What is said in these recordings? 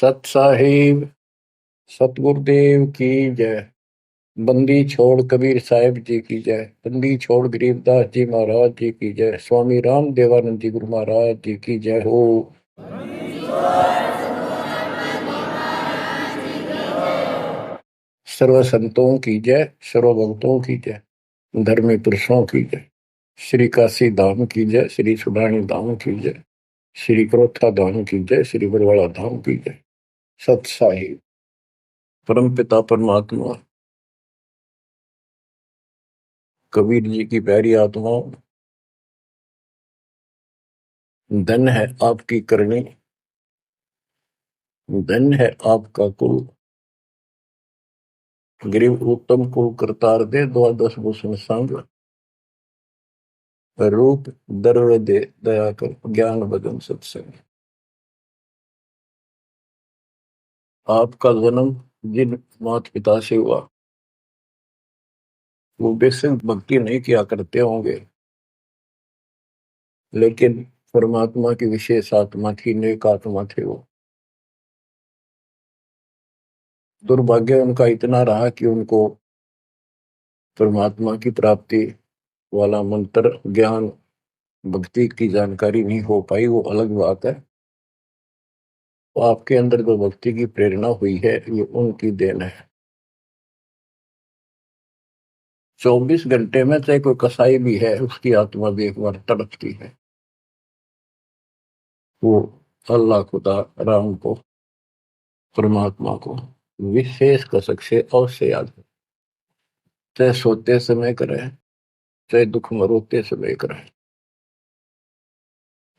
सत साहिब सतगुरुदेव की जय। बंदी छोड़ कबीर साहिब जी की जय। बंदी छोड़ गरीबदास जी महाराज जी की जय। स्वामी राम देवानंद जी गुरु महाराज जी की जय हो। सर्व संतों की जय, सर्व भक्तों की जय, धर्मी पुरुषों की जय। श्री काशी धाम की जय, श्री सुडानी धाम की जय, श्री क्रोथा धाम की जय, श्री बरवाड़ा धाम की जय। सत साहिब परम पिता परमात्मा कबीर जी की प्यारी आत्माओं, धन है आपकी करनी, धन है आपका कुल। गरीब उत्तम को करतार दे, द्वादश भूषण संग रूप दर्व दे, दया कर ज्ञान भजन सत्संग। आपका जन्म जिन माता पिता से हुआ वो बेसिक भक्ति नहीं किया करते होंगे, लेकिन परमात्मा की विशेष आत्मा थी, नेक आत्मा थे वो। दुर्भाग्य उनका इतना रहा कि उनको परमात्मा की प्राप्ति वाला मंत्र ज्ञान भक्ति की जानकारी नहीं हो पाई, वो अलग बात है। तो आपके अंदर जो भक्ति की प्रेरणा हुई है ये उनकी देन है। 24 घंटे में चाहे कोई कसाई भी है उसकी आत्मा भी एक बार तड़पती है, वो अल्लाह खुदा राम को परमात्मा को विशेष कसक से अवश्य याद है, चाहे सोते समय करे चाहे दुख में रोते समय करे।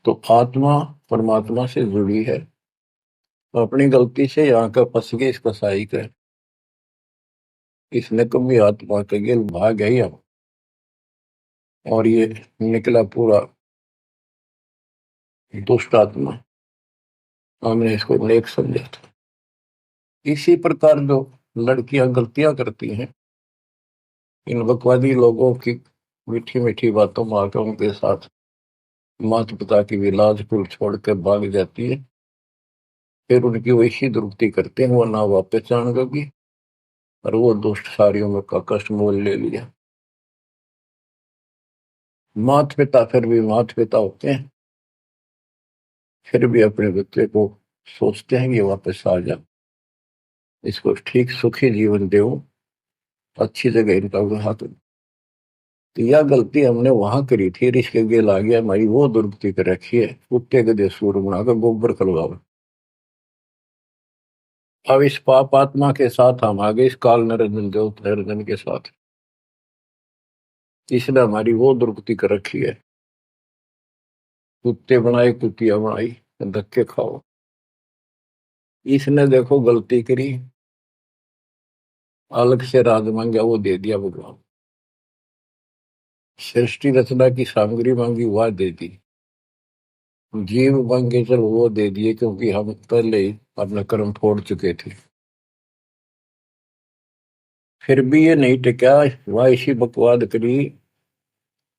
तो आत्मा परमात्मा से जुड़ी है। अपनी गलती से यहाँ का फंस गए इस कसाई का, इसने कभी आत्मा के गिल भाग गई अब, और ये निकला पूरा दुष्ट आत्मा। हमने इसको नेक समझा था। इसी प्रकार जो लड़कियां गलतियां करती हैं, इन बकवादी लोगों की मीठी मीठी बातों में आकर उनके साथ माता पिता की भी लाज कुल छोड़ कर भाग जाती है। फिर उनकी वैसी दुर्गति करते हैं, वो ना वापस जान लगी और वो दुष्ट सारियों में का कष्ट मोल ले लिया। माता पिता फिर भी माता पिता होते हैं, फिर भी अपने बच्चे को सोचते हैं कि वापस आ जा, इसको ठीक सुखी जीवन दो, अच्छी जगह इनका विवाह करो। तो यह गलती हमने वहां करी थी, रिश्के गेल आ गया, हमारी वो दुर्गति कर रखी है। कुत्ते गधे सूर बनाकर गोबर खलवाओ। अब इस पाप आत्मा के साथ हम आगे इस काल निरंजन देव निरंजन के साथ, इसने हमारी वो दुर्गति कर रखी है। कुत्ते बनाए कुतिया बनाई, धक्के खाओ। इसने देखो गलती करी, अलग से राज मांगा वो दे दिया भगवान, सृष्टि रचना की सामग्री मांगी वह दे दी, जीव मांगे चल वो दे दिए, क्योंकि हम पहले ही अपना कर्म फोड़ चुके थे। फिर भी ये नहीं टिका, वह इसी बकवाद करी,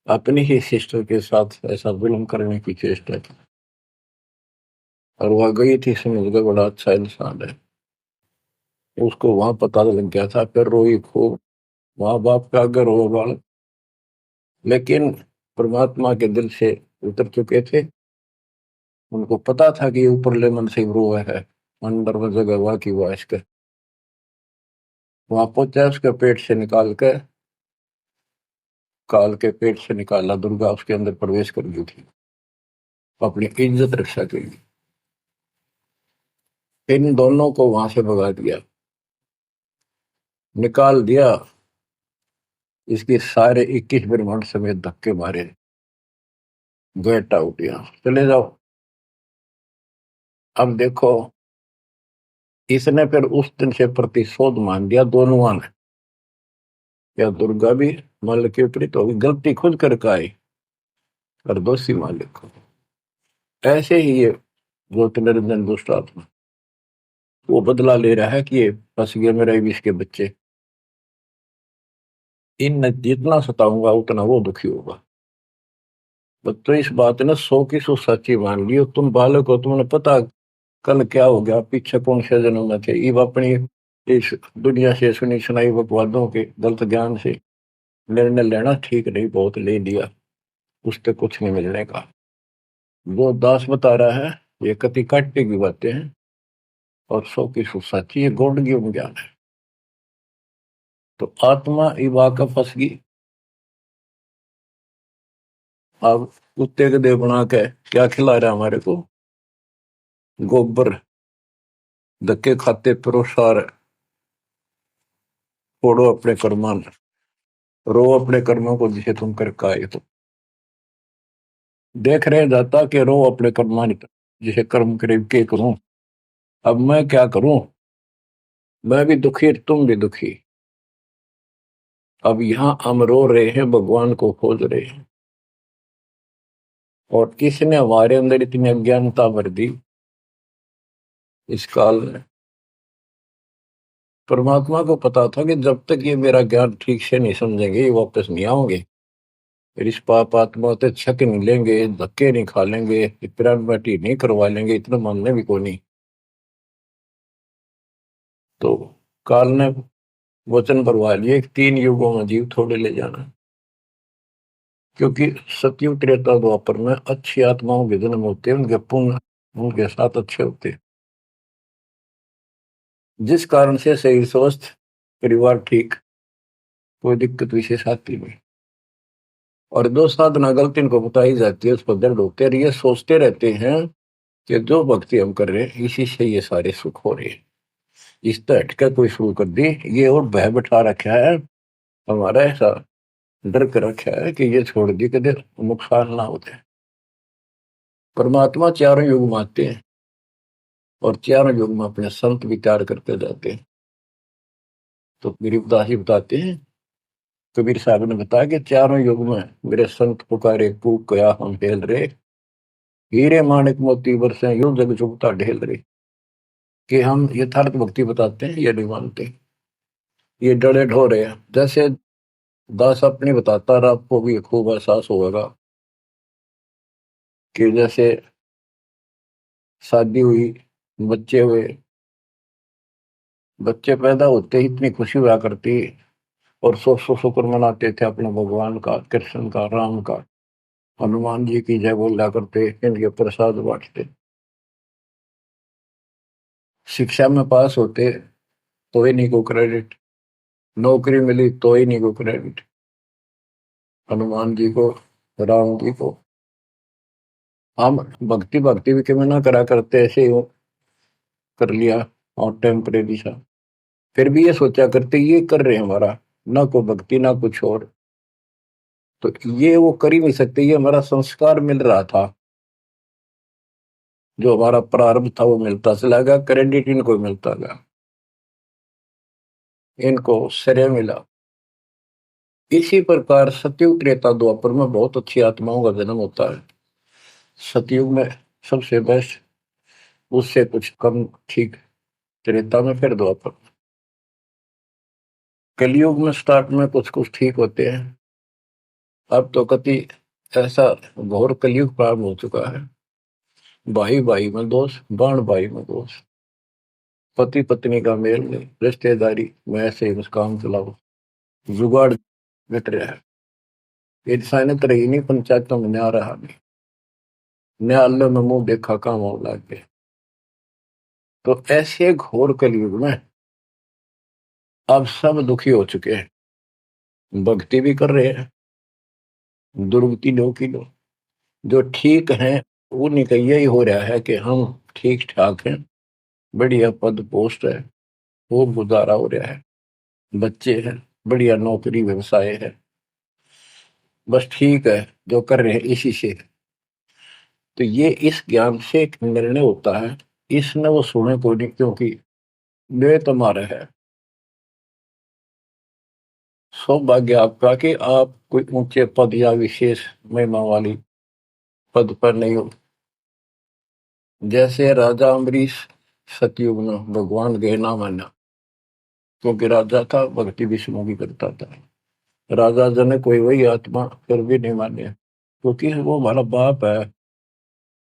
अपनी ही सिस्टर के साथ ऐसा जुल्म करने की चेष्टा की। और वह गई थी, समझ गए बड़ा अच्छा इंसान है, उसको वहां पता लग गया था। फिर रोई खूब, माँ बाप का अगर रो बाल, लेकिन परमात्मा के दिल से उतर चुके थे। उनको पता था कि ऊपर ले मन से रो है, अंदर वो जगह हुआ कि वह इसके वहां पहुंचा, उसके पेट से निकाल के, काल के पेट से निकाला, दुर्गा उसके अंदर प्रवेश कर गई थी अपनी इज्जत रक्षा के लिए। इन दोनों को वहां से भगा दिया, निकाल दिया। इसके सारे 21 ब्रह्मांड समेत धक्के मारे, गेट आउट, यहाँ चले जाओ। अब देखो, इसने फिर उस दिन से प्रतिशोध मान लिया दोनों ने। या दुर्गा भी मालिक के विपरीत होगी, गलती खुद करके आई और दोषी मालिक को। ऐसे ही ये ज्योतिनिरंजन दुष्ट आत्मा वो बदला ले रहा है कि ये फंस गए मेरे विष के बच्चे, इन जितना सताऊंगा उतना वो दुखी होगा। तो इस बात ने 100 की 100 सच्ची मान ली। तुम बालक हो, तुमने पता कल क्या हो गया, पीछे कौन से जन्म में थे, इब अपनी इस दुनिया से सुनी सुनाई बकवादों के गलत ज्ञान से निर्णय लेना ठीक नहीं, बहुत ले लिया, उससे कुछ नहीं मिलने का। वो दास बता रहा है ये कति काटे की बातें हैं और 100 की सच्ची, ये गौड़ ज्ञान है। तो आत्मा इब आकर फंस गई। अब कुत्ते के देह बना के क्या खिला रहा है हमारे को, गोबर, धक्के खाते परोसार, फोड़ो अपने कर्मान, रो अपने कर्मों को जिसे तुम कर आए हो। देख रहे जाता कि रो अपने कर्मान जिसे कर्म करीब के करूं, अब मैं क्या करूं, मैं भी दुखी तुम भी दुखी। अब यहां हम रो रहे हैं, भगवान को खोज रहे हैं, और किसने हमारे अंदर इतनी अज्ञानता भर दी इस काल में। परमात्मा को पता था कि जब तक ये मेरा ज्ञान ठीक से नहीं समझेंगे ये वापस नहीं आओगे, फिर इस पाप आत्मा से छक नहीं लेंगे, धक्के नहीं खा लेंगे, पिरान बैठी नहीं करवा लेंगे, इतना मानने भी को नहीं। तो काल ने वचन भरवा लिए 3 युगों में जीव थोड़े ले जाना, क्योंकि सतयुग त्रेता द्वापर में अच्छी आत्माओं के जन्म होते हैं, उनके पुण्य उनके साथ अच्छे होते हैं, जिस कारण से शरीर स्वस्थ, परिवार ठीक, कोई दिक्कत विशेष आती नहीं। और जो साधना गलत इनको बताई जाती है उस पर दर्द होते हैं, ये सोचते रहते हैं कि जो भक्ति हम कर रहे हैं इसी से ये सारे सुख हो रहे हैं, इस तरह हटकर कोई शुरू कर दी, ये और भय बैठा रखा है हमारा, ऐसा डर कर रखा है कि ये छोड़ दी कदे नुकसान ना होते। परमात्मा चारों युग में आते हैं और चारों युग में अपने संत विचार करते जाते हैं। तो गरीबदास जी बताते हैं, कबीर साहब ने बताया कि चारों युग में मेरे संत पुकारे कूक कया हम हेल रे, हीरे माणिक मोती बरसे यूं जग जुगता ढेल रे। कि हम यथार्थ भक्ति बताते हैं ये नहीं मानते, ये डरे ढो रहे हैं। जैसे दास अपनी बताता रहा, आपको भी खूब एहसास होगा कि जैसे शादी हुई, बच्चे हुए, बच्चे पैदा होते ही इतनी खुशी हुआ करती, और 100 शुक्र मनाते थे अपने भगवान का, कृष्ण का, राम का, हनुमान जी की जय बोला करते, इनके प्रसाद बांटते। शिक्षा में पास होते तो ही नहीं को क्रेडिट, नौकरी मिली तो ही नहीं को क्रेडिट, हनुमान जी को, राम जी को। हम भक्ति भक्ति भी क्यों ना करा करते, ऐसे ही कर लिया और टेम्परेरी सा, फिर भी ये सोचा करते ये कर रहे हैं हमारा, ना कोई भक्ति ना कुछ और, तो ये वो कर ही नहीं सकते, ये हमारा संस्कार मिल रहा था, जो हमारा प्रारंभ था वो मिलता चला गया, क्रेडिट इनको मिलता गया, इनको श्रेय मिला। इसी प्रकार सतयुग त्रेता द्वापर में बहुत अच्छी आत्माओं का जन्म होता है। सतयुग में सबसे बेस्ट, उससे कुछ कम ठीक, त्रेता में, फिर द्वापर। कलयुग में स्टार्ट में कुछ कुछ ठीक होते हैं, अब तो कति ऐसा घोर कलयुग प्रारंभ हो चुका है। भाई भाई में दोष, बाण भाई में दोष, पति पत्नी का मेल नहीं, रिश्तेदारी में ऐसे ही काम चलाओ, जुगाड़ मिट रहा है, इंसानियत रही नहीं, पंचायतों में न्याय रहा नहीं, न्यायालय में मुंह देखा काम हो लग गए। तो ऐसे घोर कलयुग में अब सब दुखी हो चुके हैं, भक्ति भी कर रहे हैं, दुर्गति लो की लो, जो ठीक है उन्हीं का यही हो रहा है कि हम ठीक ठाक हैं, बढ़िया पद पोस्ट है, खूब गुजारा हो रहा है, बच्चे हैं, बढ़िया नौकरी व्यवसाय है, बस ठीक है, जो कर रहे हैं इसी से। तो ये इस ज्ञान से एक निर्णय होता है, इसने वो सुने को नहीं, क्योंकि वे तुम्हारा है। सौभाग्य आपका कि आप कोई ऊंचे पद या विशेष महिमा वाली पद पर नहीं हो। जैसे राजा अम्बरीश सतयुग में भगवान गए ना माना, क्योंकि राजा था, भक्ति विष्णु की करता था, राजा जन कोई वही आत्मा फिर भी नहीं माने, क्योंकि वो हमारा बाप है,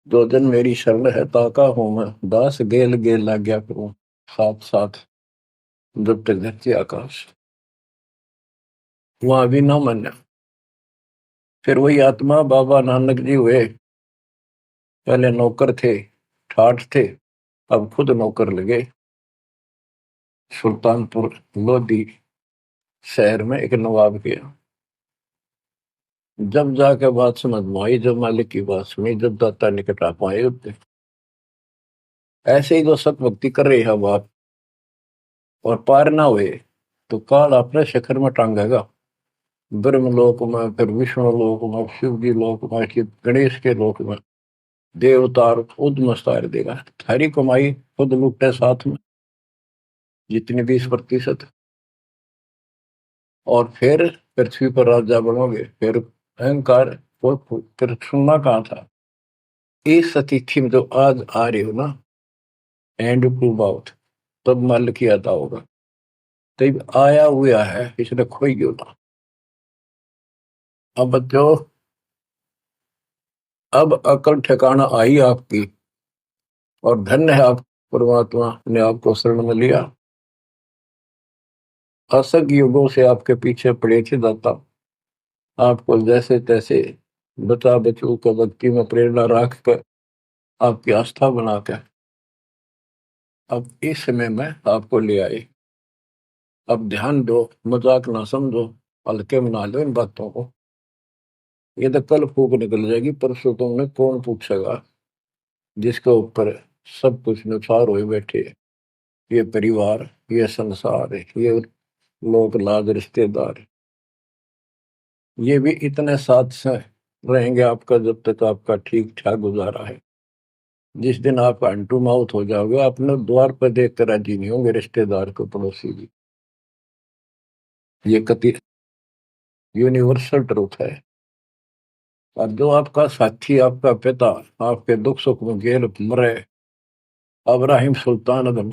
दो दिन मेरी शरण है ताका हूं मैं, दास गेल गेल लाग्या करूं, साथ साथ जब तक धरती आकाश। वहां भी ना मान्या। फिर वही आत्मा बाबा नानक जी हुए। पहले नौकर थे, ठाठ थे, अब खुद नौकर लगे। सुल्तानपुर लोधी शहर में एक नवाब के यहाँ। जब जाके बात समझ में आई, जब मालिक की बात सुनी, जब दाता निकट आ पाए उतने। ऐसे ही जो सत भक्ति कर रही है बात और पार ना हुए, तो काल अपने शिखर में टांगेगा। ब्रह्मलोक में, फिर विष्णु लोक में, शिव जी लोक में, कि गणेश के लोक में देवतार खुद मस्तार देगा। थारी कमाई खुद लुटे साथ में, जितनी 20%। और फिर पृथ्वी पर राजा बनोगे। फिर अहंकार फिर सुनना कहाँ था। इस अतिथि में जो आज आ रही हो ना, एंड टू बाउथ, तब मल की अदा होगा। तब आया हुआ है, इसने खोई क्यों ना। अब जो अब अकल ठिकाना आई आपकी, और धन्य है आप, परमात्मा ने आपको शरण में लिया। असंग युगों से आपके पीछे पड़े थे दाता, आपको जैसे तैसे बचा बचू को भक्ति में प्रेरणा रख कर, आपकी आस्था बनाकर अब इस समय में आपको ले आए। अब ध्यान दो, मजाक ना समझो, हल्के में ना लो इन बातों को। ये तो कल फूक निकल जाएगी, परसों तुमने कौन पूछेगा, जिसके ऊपर सब कुछ नुसार हुए बैठे। ये परिवार, ये संसार, ये लोग लाज रिश्तेदार, ये भी इतने साथ से रहेंगे आपका जब तक आपका ठीक ठाक गुजारा है। जिस दिन आप अंटू माउथ हो जाओगे, अपने द्वार पर देख कर राजी नहीं होंगे रिश्तेदार को, पड़ोसी भी। ये कति यूनिवर्सल ट्रूथ है। और जो आपका साथी, आपका पिता, आपके दुख सुख में गेल मरे, अब्राहिम सुल्तान अदम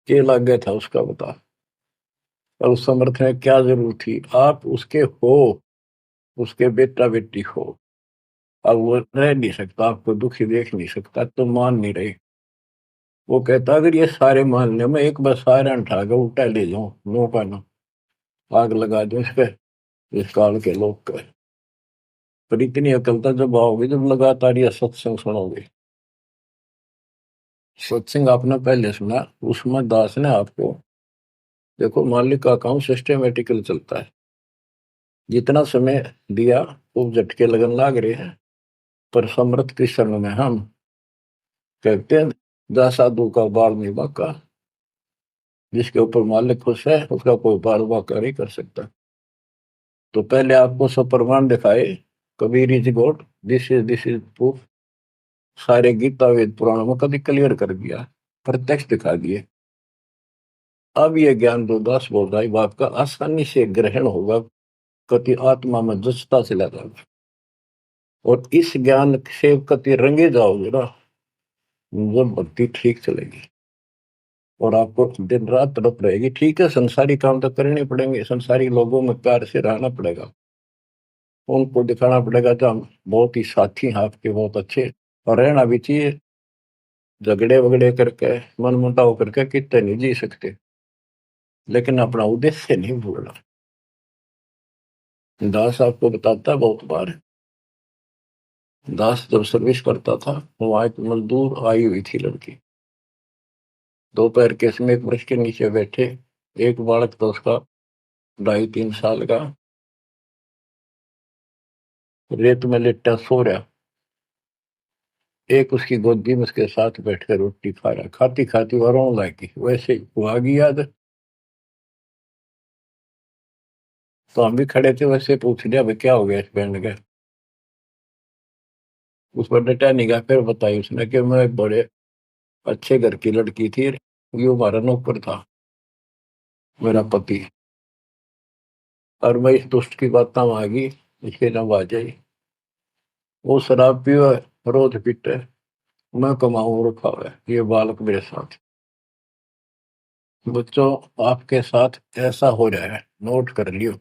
के लग गया था उसका बता। और उस समर्थ में क्या जरूरत थी, आप उसके हो, उसके बेटा बेटी हो। अब वो रह नहीं सकता, आपको दुखी देख नहीं सकता, तो मान नहीं रहे। वो कहता अगर ये सारे मान ले, मैं एक बार सारे उठा के उल्टा ले जाऊं, नो का ना, आग लगा दूं इस पे, इस काल के लोग का। पर इतनी अकलता जब आओगे, जब लगातार ये सत्संग सुनोगे। सत्संग आपने पहले सुना, उसमें दास ने आपको, देखो मालिक का काम सिस्टमेटिकल चलता है। जितना समय दिया वो झटके लगन लाग रहे हैं। पर समर्थ कृष्ण में हम कहते हैं, जा साधु का बाल नहीं बाका। जिसके ऊपर मालिक खुश है, उसका कोई बाल बाका नहीं कर सकता। तो पहले आपको सब प्रमाण दिखाए, Kabir is God, this is proof. सारे गीता वेद पुराणों में कभी क्लियर कर दिया, प्रत्यक्ष दिखा दिए। अब ये ज्ञान जो दास बोल रहा है, वो आपका आसानी से ग्रहण होगा, कति आत्मा में जचता चला जाएगा। और इस ज्ञान से कति रंगे जाओगे ना, जब भक्ति ठीक चलेगी। और आपको दिन रात तड़प रहेगी। ठीक है, संसारी काम तो करने पड़ेंगे, संसारी लोगों में प्यार से रहना पड़ेगा, उनको दिखाना पड़ेगा जो हम बहुत ही साथी हैं आपके, बहुत अच्छे। और रहना भी चाहिए। झगड़े वगड़े करके, मन मुटाव करके कितने नहीं जी सकते, लेकिन अपना उद्देश्य नहीं भूलना। दास आपको बताता है बहुत बार, दास जब सर्विस करता था, वहां एक मजदूर आई हुई थी लड़की। दोपहर के समय एक वृक्ष के नीचे बैठे, एक बालक था उसका 2.5-3 साल का, रेत में लेटा सो रहा। एक उसकी गोदी में उसके साथ बैठकर रोटी खा रहा, खाती खाती वो रोने लगी। वैसे ही वो आ गई याद। तो हम भी खड़े थे, वैसे पूछ लिया भाई क्या हो गया इस बैंड का। उस पर डटा नहीं गया। फिर बताई उसने कि मैं एक बड़े अच्छे घर की लड़की थी, ये हमारा नौकर था, मेरा पति। और मैं इस दुष्ट की बात आ गई, इसके नाम आ जाई। वो शराब पियो, रोज पीटे, मैं कमाऊं रखा हुआ है, ये बालक मेरे साथ। बच्चों, आपके साथ ऐसा हो रहा है, नोट कर लियो।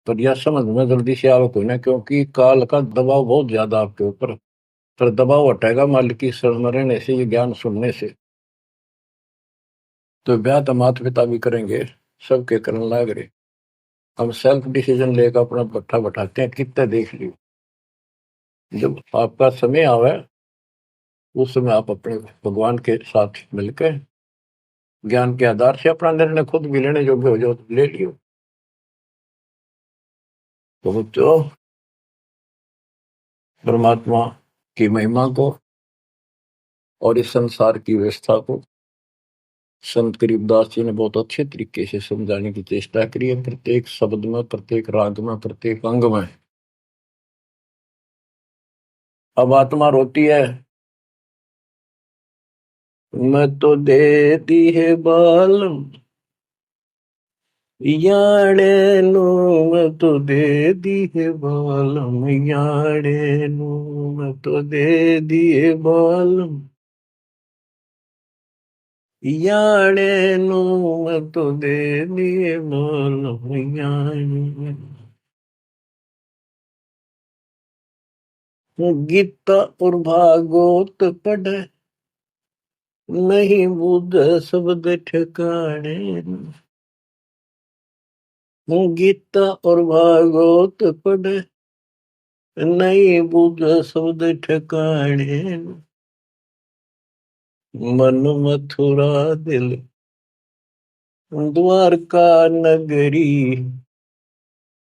पर यह समझ में जल्दी से आवक हुई ना, क्योंकि काल का दबाव बहुत ज्यादा आपके ऊपर। पर दबाव हटेगा मालिक की शरण रहने से, ये ज्ञान सुनने से। तो ब्याह तो माता पिता भी करेंगे, सबके करने लाग रहे। हम सेल्फ डिसीजन लेकर अपना पट्टा बैठाते हैं, कितना देख लियो। जब आपका समय आवे, उस समय आप अपने भगवान के साथ मिलकर ज्ञान के आधार से अपना निर्णय खुद भी लेने योग्य हो जाओ, तो ले लियो। तो बच्चों, परमात्मा की महिमा को और इस संसार की व्यवस्था को संत करीबदास जी ने बहुत अच्छे तरीके से समझाने की चेष्टा करी है, प्रत्येक शब्द में, प्रत्येक राग में, प्रत्येक अंग में। अब आत्मा रोती है, मैं तो दे दी है बाल याड़े नु, मैं तो दे दी है बालम याड़े नु, मैं तो दे दिए बालम याड़े नु, मैं तो दे दिए बालम याड़े। गीता और भागवत पढ़े, नहीं बुझ शब्द ठिकाने। गीता और भागवत पढ़े, नहीं बुझ शब्द ठिकाने। मन मथुरा दिल द्वारका नगरी,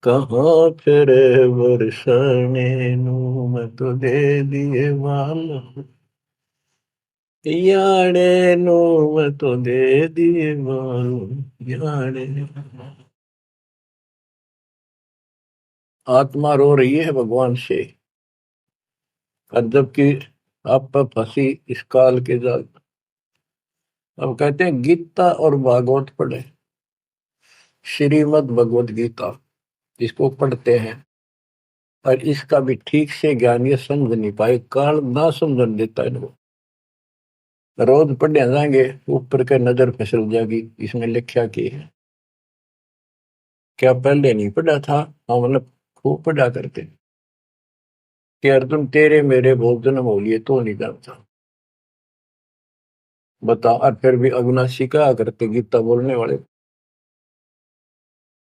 कहाँ फिर बरसाने नू, मैं तो दे दिए बाल याड़े नो, मैं तो दे दिए बाल याड़े। आत्मा रो रही है भगवान से, और जबकि आप पर फंसी इस काल के जाल। अब कहते हैं गीता और भागवत पढ़े, श्रीमद् भगवत गीता इसको पढ़ते हैं, और इसका भी ठीक से ज्ञान ये समझ नहीं पाए, काल ना समझ देता है इनको। रोज पढ़ने जाएंगे, ऊपर के नजर फिसल जाएगी, इसमें लिखा की है। क्या पहले नहीं पढ़ा था? हाँ, मतलब खूब पढ़ा करते कि अर्जुन तेरे मेरे बहुत जन्म हो लिए तो नहीं जानता। बता, और फिर भी अविनाशी कहा करते गीता बोलने वाले।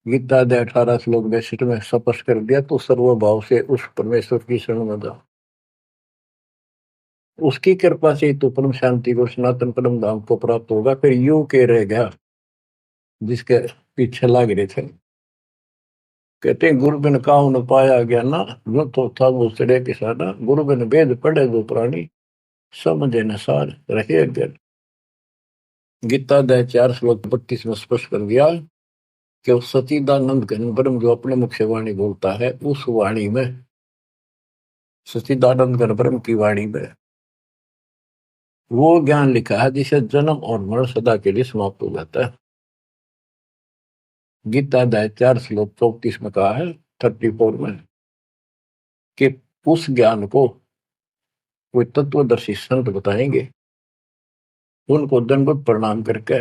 गीता दे 18 श्लोक 62 में स्पष्ट कर दिया, तो सर्वभाव से उस परमेश्वर की शरण में जा, उसकी कृपा से तो परम शांति को, सनातन परम धाम को प्राप्त होगा। फिर यू के रह गया जिसके पीछे लाग रहे थे। कहते गुरु बिन काहू न पाया गया ना, जो तो था वो सड़े किसाना, गुरु बिन वेद पढ़े जो प्राणी, समझे न सार रहे अज्ञान। गीता अध्याय 4 श्लोक 32 में स्पष्ट कर दिया कि उस सचिदानंद घन ब्रह्म जो अपने मुख से वाणी बोलता है, उस वाणी में, सचिदानंद घन ब्रह्म की वाणी में वो ज्ञान लिखा है जिसे जन्म और मरण सदा के लिए समाप्त हो जाता है। गीता अध्याय 4 श्लोक 34 में कहा है, 34 में, कि उस ज्ञान को कोई तत्वदर्शी संत बताएंगे, उनको दंडवत प्रणाम करके,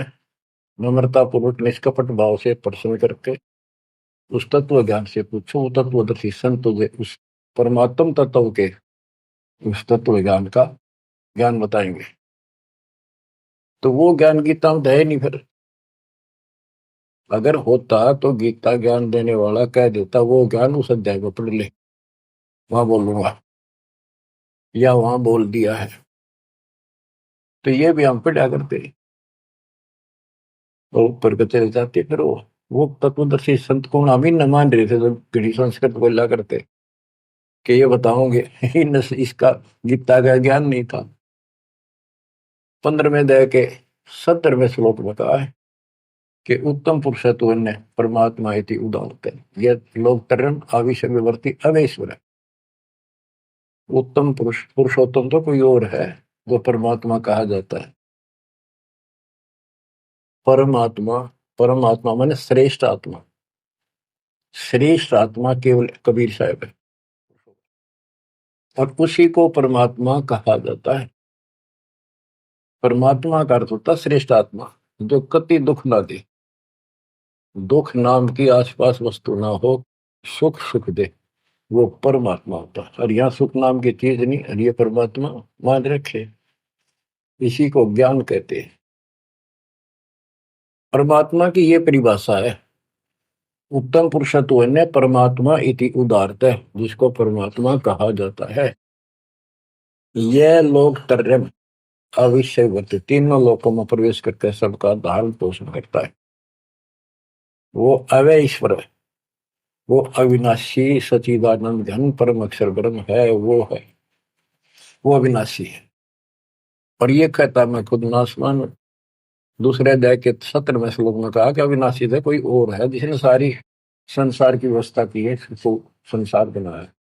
नम्रता पूर्वक निष्कपट भाव से प्रश्न करके उस तत्व ज्ञान से पूछो। वो तत्वदर्शी संत उस परमात्म तत्व के, उस तत्व ज्ञान का ज्ञान बताएंगे। तो वो ज्ञान गीता में है नहीं। फिर अगर होता तो गीता ज्ञान देने वाला कह देता वो ज्ञान उस अध्याय में पढ़ ले, वहां बोलूंगा, या वहां बोल दिया है। तो ये भी हम पढ़ा करते, और ऊपर को चले जाते। फिर वो तत्वदर्शी संत को हम ही न मान रहे थे, जब घड़ी संस्कृत बोला करते कि ये बताओगे इसका गीता का ज्ञान नहीं था। 15वें अध्याय के 17वें श्लोक में कहा है कि उत्तम पुरुषत्व ने परमात्मा इति उदाहरते, ये लोग तरन आविष्य विवर्ती अवेश्वर है। उत्तम पुरुष, पुरुषोत्तम तो कोई और है, जो परमात्मा कहा जाता है। परमात्मा, परमात्मा माने श्रेष्ठ आत्मा, श्रेष्ठ आत्मा केवल कबीर साहब है, और उसी को परमात्मा कहा जाता है। परमात्मा का अर्थ होता है श्रेष्ठ आत्मा, जो कति दुख ना दे, दुख नाम की आसपास वस्तु ना हो, सुख सुख दे, वो परमात्मा होता है। और यहाँ सुख नाम की चीज नहीं, और ये परमात्मा मान रखे, इसी को ज्ञान कहते हैं। परमात्मा की ये परिभाषा है, उत्तम पुरुषत्व ने परमात्मा इति उदारत है, जिसको परमात्मा कहा जाता है। यह लोक त्रयम् अविषयवत, तीनों लोकों में प्रवेश करके सबका धारण पोषण करता है। वो अव्यय ईश्वर है, वो अविनाशी सचिदानंद घन परम अक्षर ब्रह्म है, वो अविनाशी है। और ये कहता मैं खुद नासवान, दूसरे अध्याय के 17वें श्लोक में कहा कि अविनाशी है, कोई और है जिसने सारी संसार की व्यवस्था की है, इसको संसार बनाया।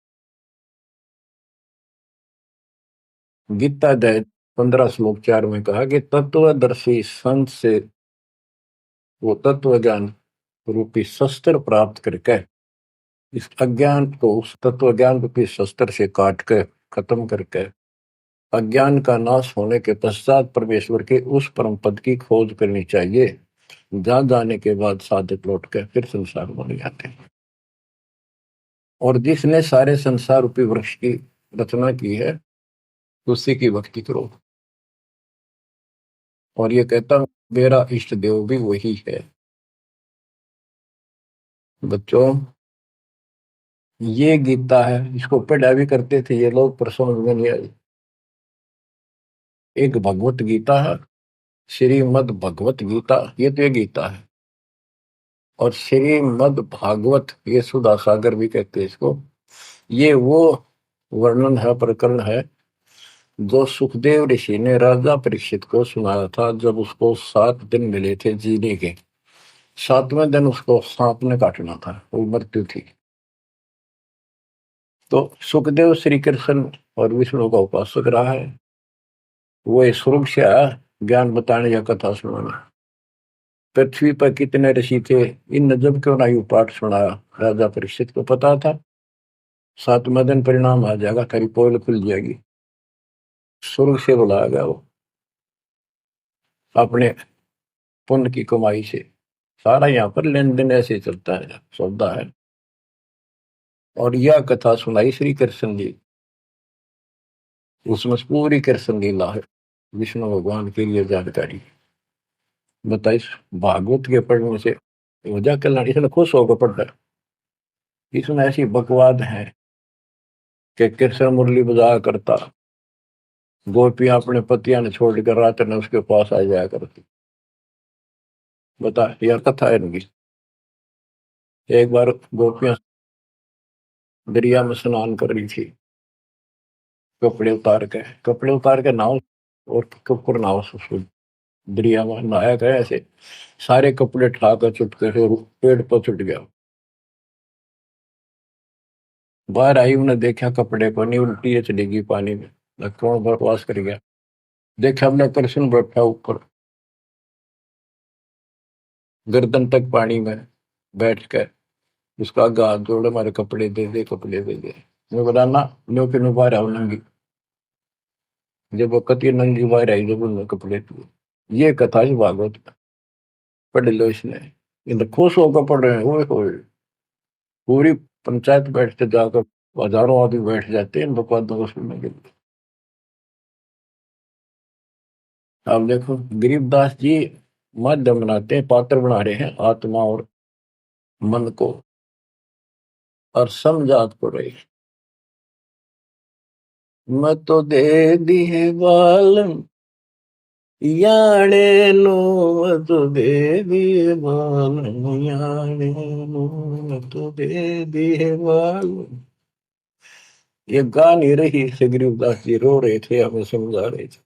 गीता अध्याय 15 श्लोक 4 में कहा कि तत्वदर्शी संत से वो तत्व ज्ञान रूपी शस्त्र प्राप्त करके इस अज्ञान को उस तत्व ज्ञान रूपी शस्त्र से काट के खत्म करके अज्ञान का नाश होने के पश्चात परमेश्वर के उस परम पद की खोज करनी चाहिए, जहां जाने के बाद साधक लौट के फिर संसार बन जाते हैं। और जिसने सारे संसार रूपी वृक्ष की रचना की है, उसी की भक्ति करो। और ये कहता मेरा इष्ट देव भी वही है। बच्चों, ये गीता है, इसको पढ़ा भी करते थे ये लोग, पर समझ में नहीं आई। एक भगवत गीता है, श्रीमद् भगवत गीता, ये तो ये गीता है। और श्रीमद् भागवत, ये सुधा सागर भी कहते हैं इसको। ये वो वर्णन है, प्रकरण है, जो सुखदेव ऋषि ने राजा परीक्षित को सुनाया था जब उसको 7 दिन मिले थे जीने के। 7वें दिन उसको सांप ने काटना था, वो मृत्यु थी। तो सुखदेव श्री कृष्ण और विष्णु का उपासक रहा है, वो स्वर्ग से आया ज्ञान बताने या कथा सुनाने। पृथ्वी पर कितने ऋषि थे, इन जब क्यों ना यू पाठ सुनाया। राजा परीक्षित को पता था 7वें दिन परिणाम आ जाएगा, तेरी पोल खुल जाएगी। स्वर्ग से बुलाया गया वो, अपने पुण्य की कमाई से। सारा यहाँ पर लेन देन ऐसे चलता है, सौदा है। और यह कथा सुनाई श्री कृष्ण जी, उसमें पूरी कृष्ण लीला है, विष्णु भगवान के लिए जानकारी बताइए। भागवत के पढ़ने से वजह कल्याण, इसने खुश होकर पढ़ता है। इसमें ऐसी बकवाद है कि कृष्ण मुरली बजाया करता, गोपियां अपने पतियां ने छोड़कर रात ने उसके पास आ जाया करती। बता, यह कथा है इनकी। एक बार गोपियां दरिया में स्नान कर रही थी, कपड़े उतार के नाव, और कपूर नाव से दरिया में नहाया गया ऐसे, सारे कपड़े ठाकर चुटके से पेड़ पर चुट गया। बाहर आई, उन्हें देखा कपड़े को नहीं, उल्टी है चली गई पानी में, कौन बकवास कर गया। देखा हमने कृष्ण बैठा ऊपर, गर्दन तक पानी में बैठ कर उसका हाथ जोड़े, हमारे कपड़े दे दे, कपड़े दे दे। मैं बोला ना, न्यो के नो बाहर आओ नंगी। जब वो कति नंगी बाहर आई, जब उन्होंने कपड़े दिए। ये कथा ही भागवत में, पढ़ लो इसने। इन खुश होकर पढ़ रहे हैं, ओए पूरी पंचायत बैठते जाकर, हजारों आदमी बैठ जाते हैं इन बकवादों को सुनने के लिए। आप देखो गरीबदास जी माध्यम बनाते हैं, पात्र बना रहे हैं आत्मा और मन को, और समझात को रही। मैं तो दे दिए बालन याने नो, मैं तो दे दिए बालन याने नो, मैं तो दे दिए बालन। ये गा नहीं रही से, गरीबदास जी रो रहे थे, हमें समझा रहे थे।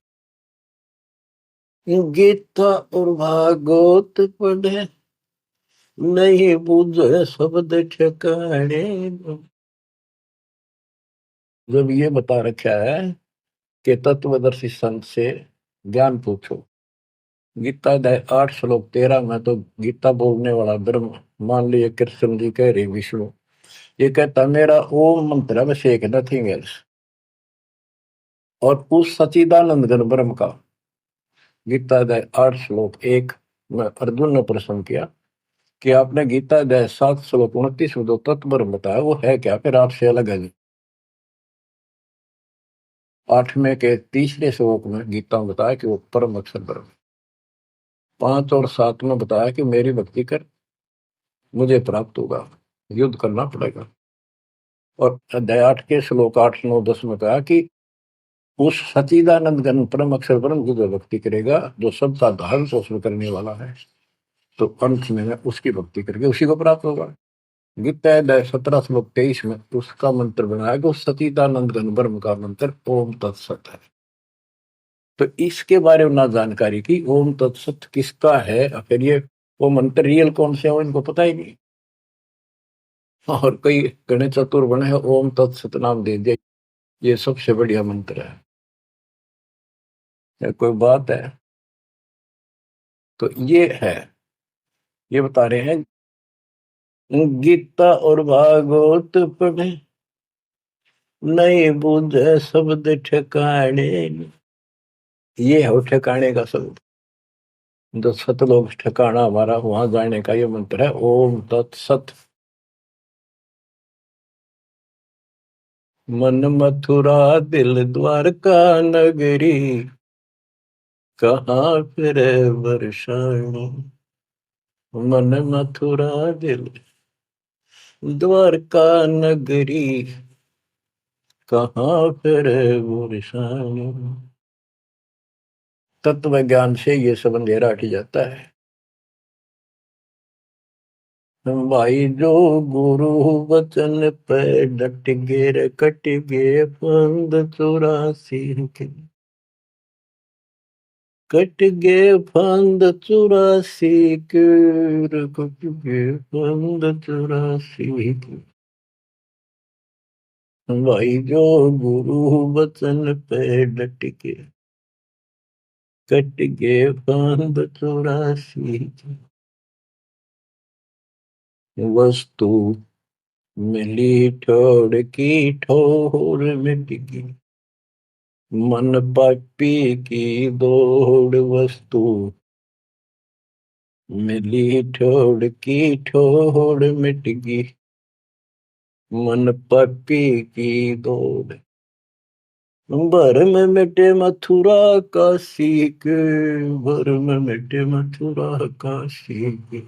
गीता और भागवत पढ़े, नहीं बुझे शब्द ठिकाने। जब ये बता रखा है कि तत्वदर्शी संत से ज्ञान पूछो, गीता अध्याय 8 श्लोक 13 में तो गीता बोलने वाला ब्रह्म, मान लीजिए कृष्ण जी कह रहे विष्णु, ये कहता मेरा ओम मंत्र में शेख नथिंग एल्स। और उस सचिदानंद घन ब्रह्म का, गीता अध्याय 8 श्लोक 1 में अर्जुन ने प्रश्न किया कि आपने गीता अध्याय 7 श्लोक 29 में जो तत्व ब्रह्म बताया वो है क्या, फिर आपसे अलग है। 8वें के तीसरे श्लोक में गीता में बताया कि वो परम अक्षर ब्रह्म। 5 और 7 में बताया कि मेरी भक्ति कर मुझे प्राप्त होगा, युद्ध करना पड़ेगा। और अध्याय 8 के श्लोक 8 9 10 में कहा कि उस सच्चिदानंद घन परम अक्षर ब्रह्म की जो भक्ति करेगा, जो सबका धारण पोषण करने वाला है, तो अंत में उसकी भक्ति करके उसी को प्राप्त होगा। गीता अध्याय 17 श्लोक 23 में उसका मंत्र बनाया कि उस सच्चिदानंद घन ब्रह्म का मंत्र ओम तत्सत है। तो इसके बारे में ना जानकारी की, ओम तत्सत किसका है, फिर ये वो मंत्र रियल कौन से हो इनको पता ही नहीं। और कई गणेश चतुर बने हैं, ओम तत्सत नाम दे दिया, ये सबसे बढ़िया मंत्र है। या कोई बात है। तो ये है, ये बता रहे हैं गीता और भागवत पढ़े नहीं बूझे शब्द ठिकाने। ये है ठिकाने का शब्द, जो सतलोक ठिकाना हमारा, वहां जाने का ये मंत्र है ओम तत्सत। मन मथुरा दिल द्वारका नगरी, कहाँ फिर वर्षाणी। मन मथुरा दिल द्वारका नगरी, कहाँ फिर वर्षाणी। तत्व ज्ञान से ये सब अंधेरा हट जाता है। भाई जो गुरु वचन पे डट गे कट गे फंद 84 के, कट गे फंद 84 के, कट गे फंद 84 के। भाई जो गुरु वचन पे डट के कट गे फंद 84 के। वस्तु मिली ठोड़ की ठोर मिट गई, मन पापी की दौड़। वस्तु मिली ठोड़ की ठोड़ मिट गई, मन पापी की दौड़। भर में मिटे मथुरा काशी के, भर में मिटे मथुरा काशी के।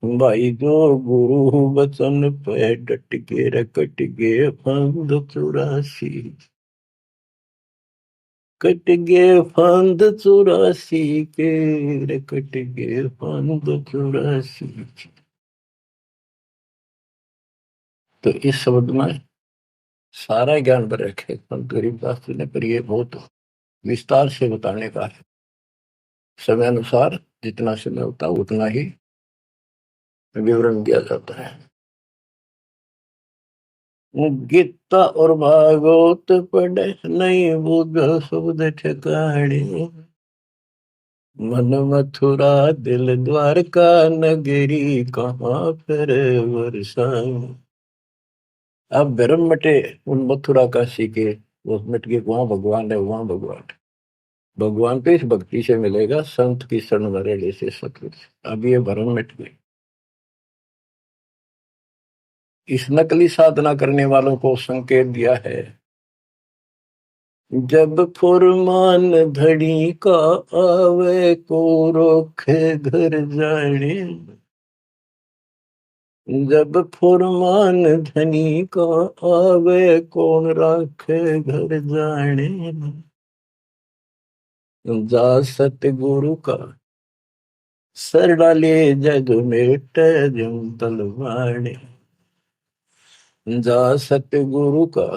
भाई जो गुरु वचन पे डट के रकट गे फंद 84, कट गे फंद 84 के, कट गे फंद 84। तो इस शब्द में सारा ज्ञान भर रखे संत गरीबदास जी ने, पर ये बहुत विस्तार से बताने का है। समय अनुसार जितना समय होता है उतना ही विवरण दिया जाता है। गीता और भागवत पढ़े नहीं बुझ शब्द ठिकाने, मन मथुरा दिल द्वारका नगरी, कहाँ फिर वर्षाणी। अब भ्रम मटे उन मथुरा काशी के, वो मिट के वहां भगवान है, वहां भगवान है। भगवान तो इस भक्ति से मिलेगा, संत की शरण में रहने से सतगुरु से। अब ये भ्रम मिट गए। इस नकली साधना करने वालों को संकेत दिया है, जब फुरमान धड़ी का आवे को रोके घर जाने। जब फुरमान धनी का आवे कौन राखे घर जाने। जा सतगुरु का सर डाले जग मेट जम तलवाणे। जा सतगुरु का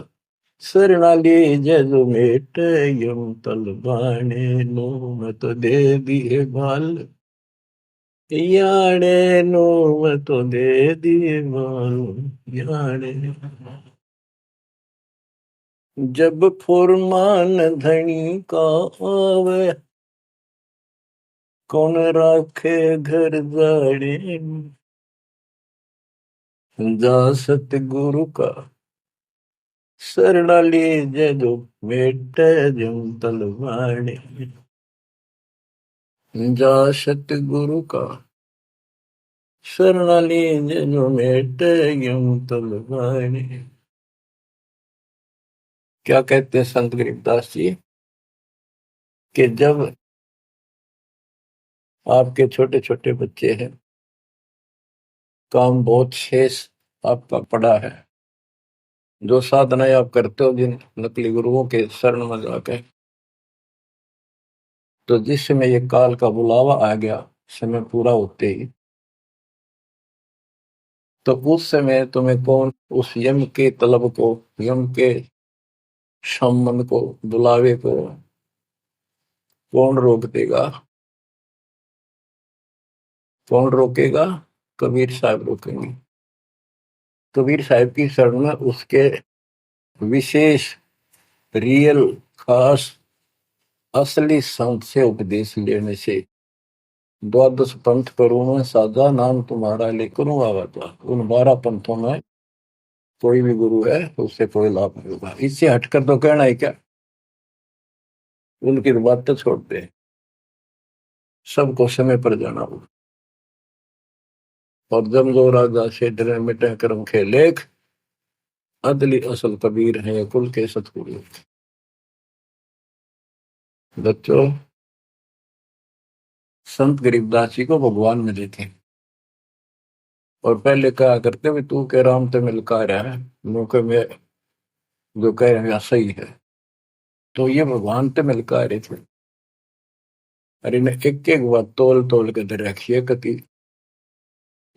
सर डाले जग मेट यम तलवाणे। नो मत दे दिए बाल याने, नो मत दे दिए बाल याने। जब फुरमान धनी का आवे कौन राखे घर जाड़े। जा सतगुरु का शरणाली जदो मेट जम तलवाड़े। जा सतगुरु का शरणाली जो मेट यूं तलवाने। क्या कहते हैं संत गरीबदास जी कि जब आपके छोटे छोटे बच्चे हैं, काम बहुत शेष आपका पड़ा है, जो साधनाएं आप करते हो जिन नकली गुरुओं के शरण में जाके, तो जिस समय ये काल का बुलावा आ गया, समय पूरा होते ही, तो उस समय तुम्हें कौन उस यम के तलब को, यम के सम्मन को, बुलावे को कौन रोक देगा? कौन रोकेगा? कबीर साहब रोकेंगे। कबीर साहब की शरण में उसके विशेष, रियल, खास, असली संत से उपदेश लेने से, द्वादश पंथ करूं मैं साधा, नाम तुम्हारा लेकर आवाता। उन 12 पंथों में कोई भी गुरु है उससे कोई लाभ नहीं होगा। इससे हटकर तो कहना है क्या? उनकी बात तो छोड़ दे, सबको समय पर जाना हो। और जम जो राजा से डरे मिटे कर्म खे लेख, अदली असल कबीर है कुल के सतगुरु। बच्चों, संत गरीबदास जी को भगवान मिले थे, और पहले कहा करते भी तू के राम ते मिलका रहा है, मुँह में जो कह रहे हैं सही है। तो ये भगवान ते मिलका रहे थे। और इन्हें एक एक बात तोल तोल के दे रखी है, कति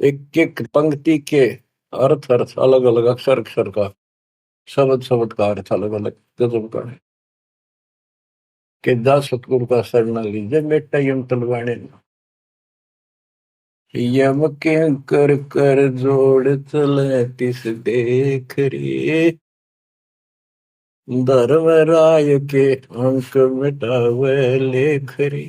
एक एक पंक्ति के अर्थ अर्थ अलग अलग, अक्षर अक्षर का, शब्द शब्द का अर्थ अलग अलग गजब का है। कि जा सतगुरु का शरण लीजिए बेटा यम तलवाने, यम के कर कर जोड़ चले तिस देख रे, धर्म राय के अंक मिटावे लेख रे,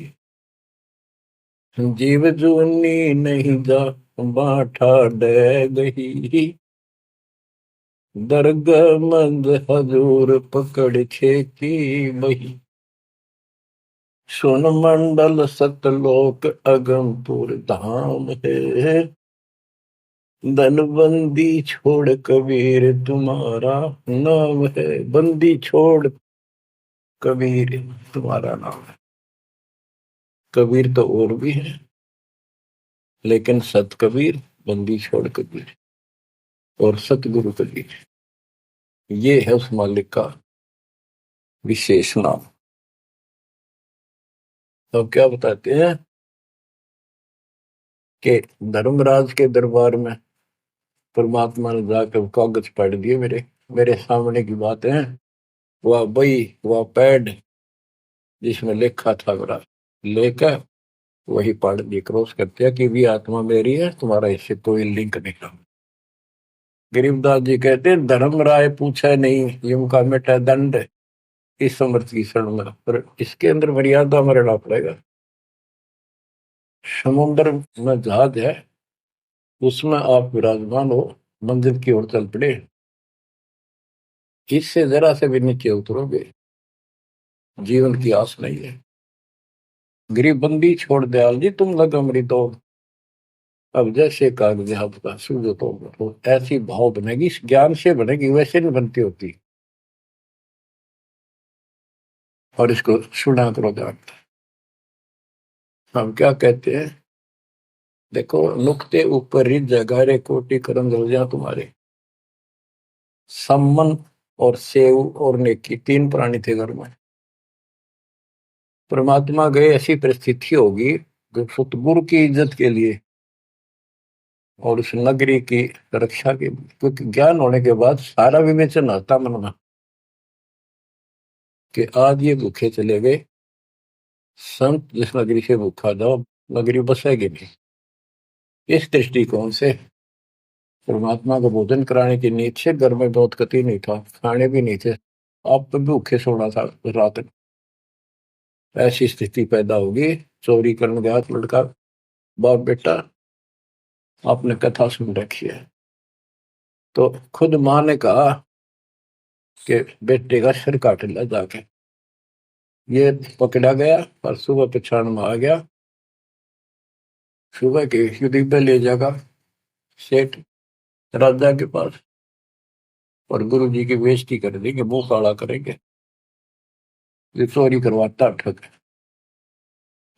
जीव जूनी नहीं जा बाठा डे गही, दरगाह मंद हजूर पकड़ खेती बही, सुन मंडल सतलोक अगमपुर धाम है, धनबंदी छोड़ कबीर तुम्हारा नाम है। बंदी छोड़ कबीर तुम्हारा नाम है। कबीर तो और भी है, लेकिन सत कबीर, बंदी छोड़ कबीर और सतगुरु कबीर, ये है उस मालिक का विशेष नाम। तो क्या बताते हैं कि धर्मराज के दरबार में परमात्मा ने जाकर कागज पढ़ दिए, मेरे मेरे सामने की बात है। वह बई, वह पैड जिसमें लिखा था मेरा, लेकर वही पढ़ दिए, क्रॉस करते हैं कि भी आत्मा मेरी है, तुम्हारा इससे कोई लिंक नहीं रहा। गरीबदास जी कहते हैं धर्म राय पूछा नहीं, यम का मिटा दंड, इस समर्थ की शरण में, पर इसके अंदर मर्यादा में रहना पड़ेगा। समुद्र में जहाज है, उसमें आप विराजमान हो, मंजिल की ओर चल पड़े, इससे जरा से भी नीचे उतरोगे, जीवन की आस नहीं है। गरीबबंदी छोड़ दयाल जी तुम लग अमरी दौड़, अब जैसे कागज आपका सूझो तो ऐसी भाव बनेगी, इस ज्ञान से बनेगी, वैसे नहीं बनती होती। और इसको सुना करो ध्यान। हम क्या कहते हैं, देखो नुक्ते ऊपर रिज जगारे कोटि करम रोजा तुम्हारे, सम्मन और सेव और नेकी, 3 प्राणी थे घर में। परमात्मा गए, ऐसी परिस्थिति होगी जो सतगुरु की इज्जत के लिए और उस नगरी की रक्षा के लिए, क्योंकि ज्ञान होने के बाद सारा विवेचन आता मन में कि आज ये भूखे चले गए, संत जिस नगरी से भूखा जाओ नगरी बसेगी नहीं। इस दृष्टिकोण से परमात्मा को भोजन कराने की नींद से घर में बहुत कति नहीं था, खाने भी नहीं थे, आप तो भूखे सोना था रात। ऐसी स्थिति पैदा होगी, चोरी करने गया लड़का, बाप बेटा, आपने कथा सुन रखी है। तो खुद माँ ने कहा कि बेटे का सिर काट लिया जाके, ये पकड़ा गया और सुबह पछाड़ में आ गया सुबह के युद्ध पे ले जाएगा सेठ राजा के पास, और गुरु जी की बेइज्जती कर देंगे, मुंह काला करेंगे, ये चोरी करवाता ठग।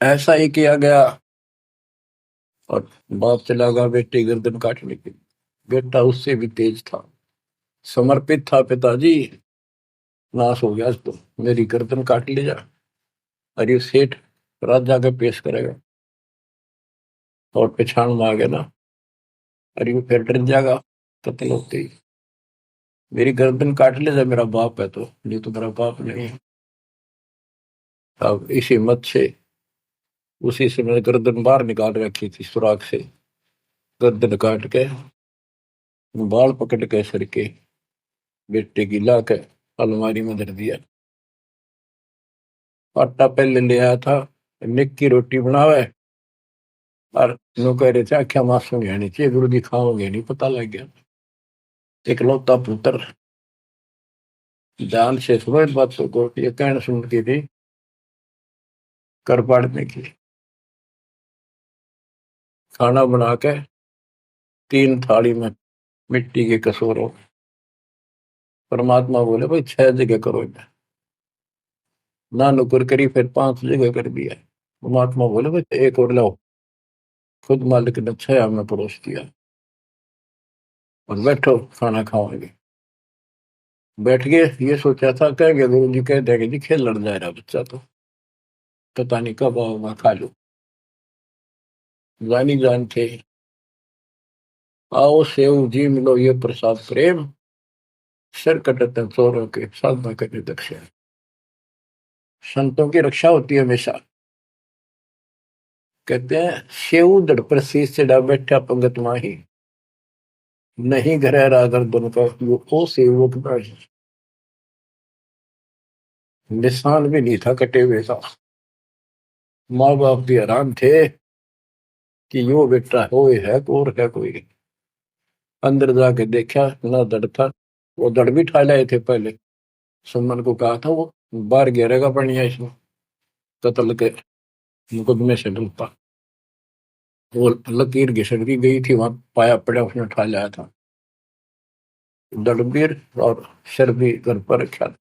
ऐसा ही किया गया, और बाप चला गया बेटे गर्दन काटने के लिए। बेटा उससे भी तेज था, समर्पित था, पिताजी नाश हो गया तो मेरी गर्दन काट ले जा। अरे सेठ राजा के पेश करेगा और पहचान में आ गया ना, अरे वो फिर डर जाएगा कत्ल होते ही, मेरी गर्दन काट ले जा, मेरा बाप है तो, नहीं तो मेरा बाप नहीं है। अब इस हिम्मत से उसी समय गर्दन बाहर निकाल रखी थी सुराख से, गर्दन काट के बाल पकड़ के सर के बेटे की ला के अलमारी में धर दिया। आटा पहले ले आया था, निक की रोटी बनावे, और नो कह रहे थे आख्या मासूम है चाहिए, गुरु जी खाओगे नहीं, पता लग गया। इकलौता पुत्र ध्यान से सुनो इस बात को, ये कहना सुनती थी कर पाड़ने की। खाना बना के 3 थाली में मिट्टी के कसूरों, परमात्मा बोले भाई 6 जगह करो, ना नुकर करी, फिर 5 जगह कर दिया। परमात्मा बोले भाई एक और लाओ, खुद मालिक ने 6 में परोस दिया, और बैठो खाना खाओगे। बैठ गए, ये सोचा था कहेंगे गुरु जी, कह देंगे जी खेल लड़ जा रहा बच्चा तो, पता नहीं कब आओ खा लो। जानी जान थे, आओ सेव जी मिलो ये प्रसाद प्रेम, सिर कटते चोरों के साधना करने दक्षिण। संतों की रक्षा होती है हमेशा। कहते हैं सेव दड़ पर शीश चढ़ा बैठा पंगत माही, नहीं घर रागर बन का वो ओ सेवक नहीं। निशान भी नहीं था कटे हुए का। माँ बाप भी हैरान थे कि यो बेटा हो है और है कोई। अंदर जाके देखा ना दड़ था, वो दड़ भी ठा लाए थे पहले। सुमन को कहा था वो बाहर गिरेगा बढ़िया इसमें, कत्ल के मुकदमे से डलता। वो लकीर घिसट की गई थी, वहां पाया पड़ा उसने उठा लाया था। दड़बीर और सिर भी घर पर रखा था,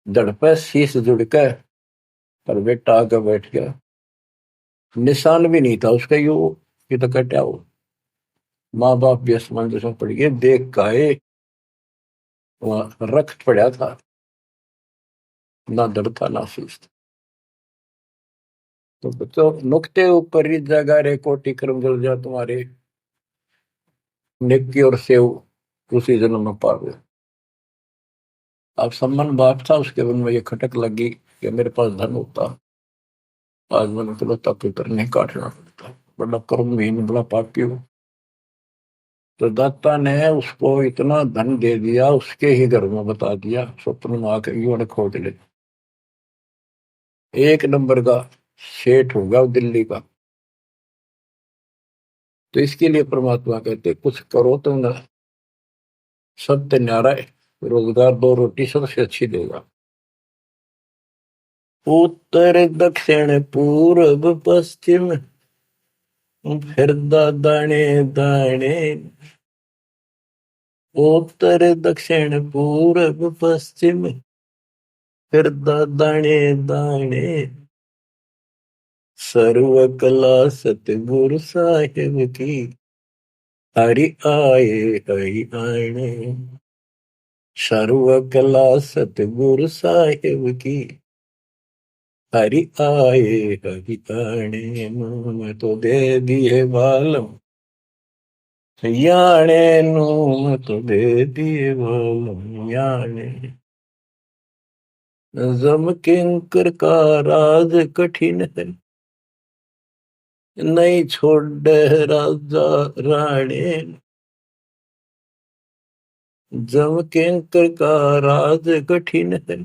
दड़ पे शीश जुड़ के, पर बेटा आके बैठ गया। निशान भी नहीं था उसका, यू ये तो कटा हो। माँ बाप भी असमंजस में पड़ गए, देख गाये वहां रक्त पड़ा था, ना दड़ था ना शीश था। तो बच्चों नुक्ते ऊपर ही जगह रे, कोटि कर्म जल जा तुम्हारे, नेकी और सेव उसी जन्म में पावे। अब सम्मान बाप था, उसके मन में ये खटक लगी कि मेरे पास धन होता, आज मैंने इकलौता पुत्र नहीं काटना पड़ता, बड़ा कर्महीन बड़ा पापी हूं। तो दाता ने उसको इतना धन दे दिया, उसके ही घर में बता दिया, स्वप्न में आकर युवा खोज ले, 1 नंबर का सेठ होगा दिल्ली का। तो इसके लिए परमात्मा कहते कुछ करो तो ना, सत्य न्यारा है, रोजगार 2 रोटी सबसे अच्छी देगा। उत्तर दक्षिण पूर्व पश्चिम फिर दाने दाने, उत्तर दक्षिण पूर्व पश्चिम फिर दाने दाने, सर्व कला सतगुरु साहिब की, हरि आए हरि आने। सर्व कला सतगुरु साहिब की, हरि आए हरि आने। मैं तो दे दिए बालम याने नू, मैं तो दे दिए बालम याने। जम किंकर का राज कठिन है, नहीं छोड़ राजा राणे। जम किंकर का राज कठिन है,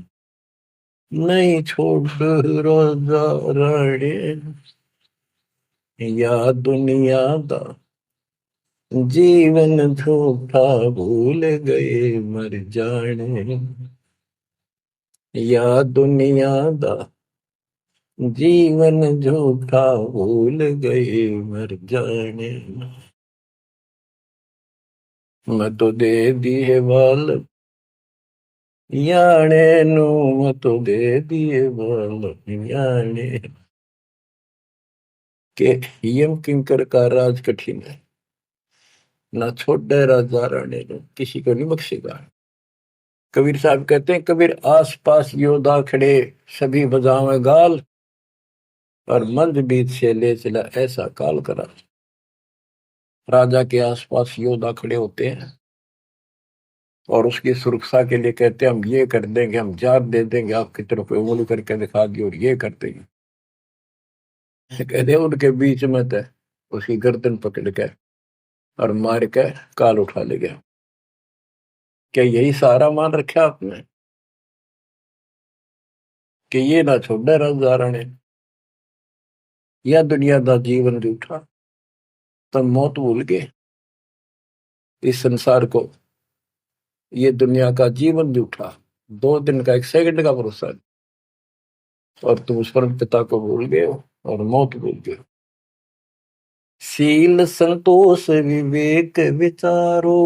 नहीं छोड़ राजा राणे। या दुनिया दा जीवन झूठा भूल गए मर जाने, या दुनिया दा जीवन झूठा भूल गए मर जाने, मैं तो दे दिए बाल याने नू, मैं तो दे दिए बाल याने। के यम किंकर का राज कठिन है, ना छोड़े राजा राणे ने, किसी को नहीं बख्शेगा। कबीर साहब कहते हैं, कबीर आस पास योद्धा खड़े सभी बजावे गाल, और मंद बीच से ले चला ऐसा काल करा। राजा के आसपास योद्धा खड़े होते हैं और उसकी सुरक्षा के लिए कहते हैं, हम ये कर देंगे, हम जात दे देंगे, आपकी तरफ उंगली करके दिखा दी और ये कर देंगे। कहते हैं उनके बीच में थे, उसकी गर्दन पकड़ के और मार के काल उठा ले गया। क्या यही सहारा मान रखा आपने कि ये ना छोड़े राजा राणे, या दुनिया दा जीवन रूठा, तब मौत भूल गए इस संसार को, ये दुनिया का जीवन रूठा, 2 दिन का 1 सेकंड का भरोसा नहीं, और तुम उस परम पिता को भूल गए हो और मौत भूल गए हो। शील संतोष विवेक विचारो,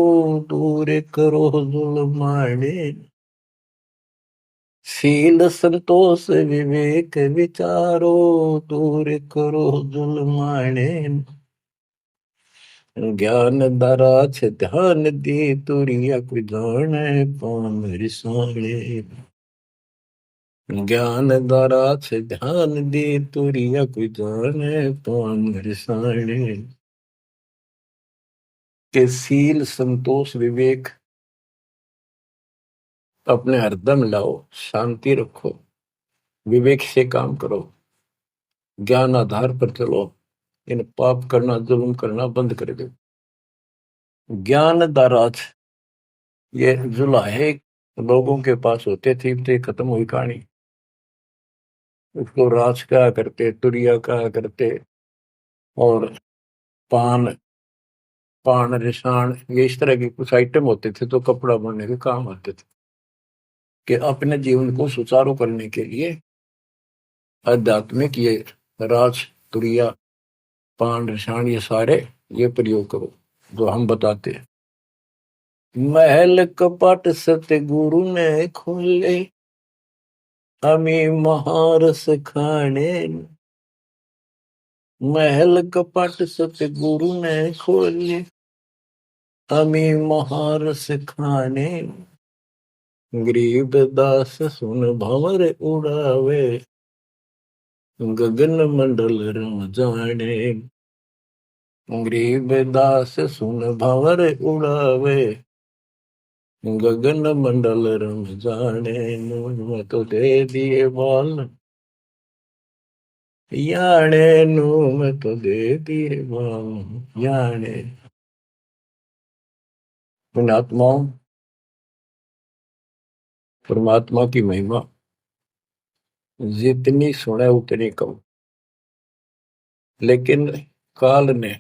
दूर करो जुल्माने। शील संतोष विवेक विचारो, दूर करो जुल्माने। ज्ञान दरा छ ध्यान दी, तुरिया कोई जाने पाम रिसाणे। ज्ञान दरा छ ध्यान दी, तुरिया कोई जाने पाम रिसाणे। के शील संतोष विवेक अपने हरदम लाओ, शांति रखो, विवेक से काम करो, ज्ञान आधार पर चलो, इन पाप करना जुल्म करना बंद कर दो। ज्ञान दाराज, ये जुलाहे लोगों के पास होते थे, तो खत्म हुई कहानी। उसको राज कहा करते, तुरिया कहा करते, और पान पान रिसाण, ये इस तरह के कुछ आइटम होते थे तो कपड़ा बनने के काम आते थे। कि अपने जीवन को सुचारू करने के लिए आध्यात्मिक ये राज तुरिया पान रिसाण ये सारे ये प्रयोग करो जो हम बताते हैं। महल कपट सतगुरु ने खोले, हमें महारस खाने। महल कपट सतगुरु ने खोले, हमें महारस खाने। गरीब दास सुन भंवर उड़ावे, गगन मंडल रम जाने। गरीब दास सुन भंवर उड़ावे, गगन मंडल रम जाने। मैं तो दे दिए बाल याने नू, मैं तो दे दिए बाल याने। पुण्यात्माओं, परमात्मा की महिमा जितनी सुने उतनी कम। लेकिन काल ने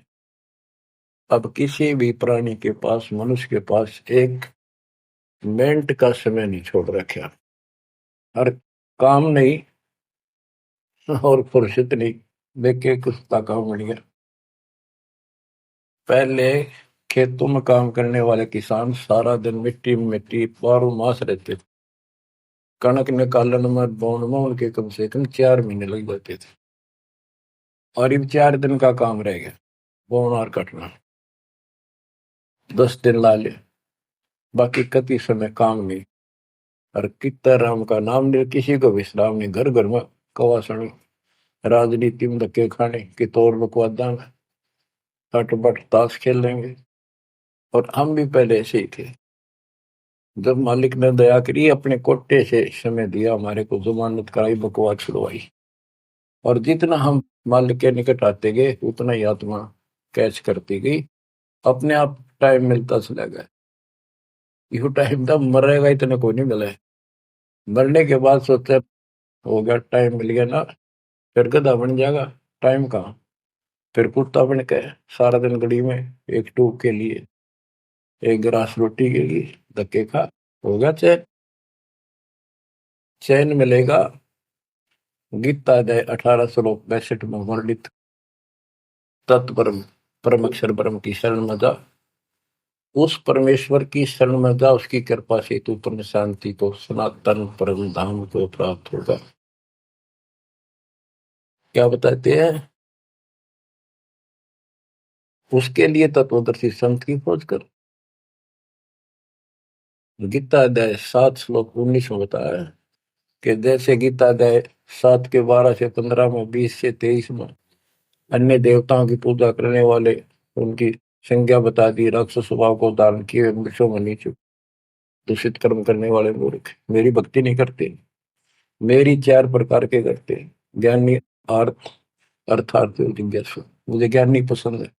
अब किसी भी प्राणी के पास, मनुष्य के पास 1 मिनट का समय नहीं छोड़ रखा। हर काम नहीं और फुर्सत नहीं, देखे कुछ काम बन गया। पहले खेतों में काम करने वाले किसान सारा दिन मिट्टी में मिट्टी 12 मास रहते थे। कणक निकालन में बोन में उनके कम से कम 4 महीने लग जाते थे, और अब 4 दिन का काम रह गया, बोन और कटना 10 दिन ला ले, बाकी कति समय काम नहीं। और कितना राम का नाम ले, किसी को विश्राम नहीं, घर घर में कवासण, राजनीति में धक्के खाने की तौर बकवादा में हटबट ताश खेल लेंगे। और हम भी पहले ऐसे ही थे। जब मालिक ने दया करी, अपने कोटे से समय दिया, हमारे को जमानत कराई, बकवास छुड़वाई, और जितना हम मालिक के निकट आते गए उतना ही आत्मा कैच करती गई, अपने आप टाइम मिलता चला गया। यू टाइम तब मरेगा इतना कोई नहीं मिला है। मरने के बाद सोचा हो गया, टाइम मिल गया ना, फिर गधा बन जाएगा, टाइम कहाँ। फिर कुत्ता बन के सारा दिन गली में एक टूक के लिए, एक गिलास रोटी के लिए धक्के खा, होगा चैन। चैन मिलेगा गीता अध्याय 18 श्लोक 62 में वर्णित तत्परम परम अक्षर ब्रह्म की शरण में जा, उस परमेश्वर की शरण में जा, उसकी कृपा से तू परम शांति को, सनातन परम धाम को प्राप्त होगा। क्या बताते हैं? उसके लिए तत्वदर्शी संत की खोज कर। गीता अध्याय 7 श्लोक 19 में बताया है कि जैसे गीता अध्याय 7 के 12 से 15 में, 20 से 23 में अन्य देवताओं की पूजा करने वाले, उनकी संज्ञा बता दी, राक्षस स्वभाव को धारण किए वृक्षों में नीचे दूषित कर्म करने वाले मूर्ख मेरी भक्ति नहीं करते। मेरी 4 प्रकार के करते, ज्ञानी, अर्थ अर्थार्थी और जिज्ञासु। मुझे ज्ञानी पसंद है।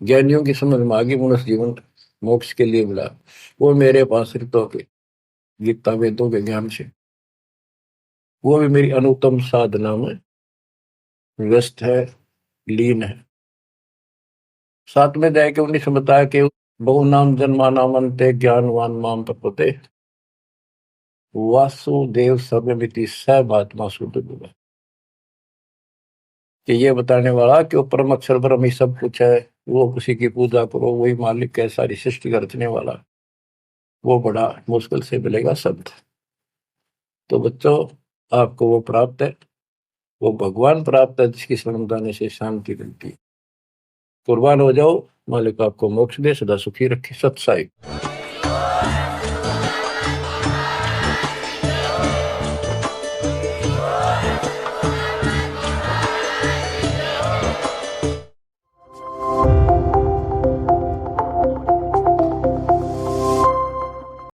ज्ञानियों की समझ में आगे मनुष्य जीवन मोक्ष के लिए मिला, वो मेरे पास ऋतों के गीता वेदों के ज्ञान से, वो भी मेरी अनुत्तम साधना में व्यस्त है, लीन है। 7 में जाए के 19 में बताया कि बहु नाम जन्मा नामंते ज्ञानवान माम प्रपते वासुदेव सर्वमिति सर्वात्मा शुद्ध हुआ। कि ये बताने वाला कि वो परम अक्षर ब्रह्म ही सब कुछ है, वो उसी की पूजा करो, वही मालिक है, सारी सृष्टि का रचने वाला, वो बड़ा मुश्किल से मिलेगा शब्द। तो बच्चों, आपको वो प्राप्त है, वो भगवान प्राप्त है जिसकी शरण जाने से शांति मिलती है। कुर्बान हो जाओ, मालिक आपको मोक्ष दे, सदा सुखी रखे। सत्साई।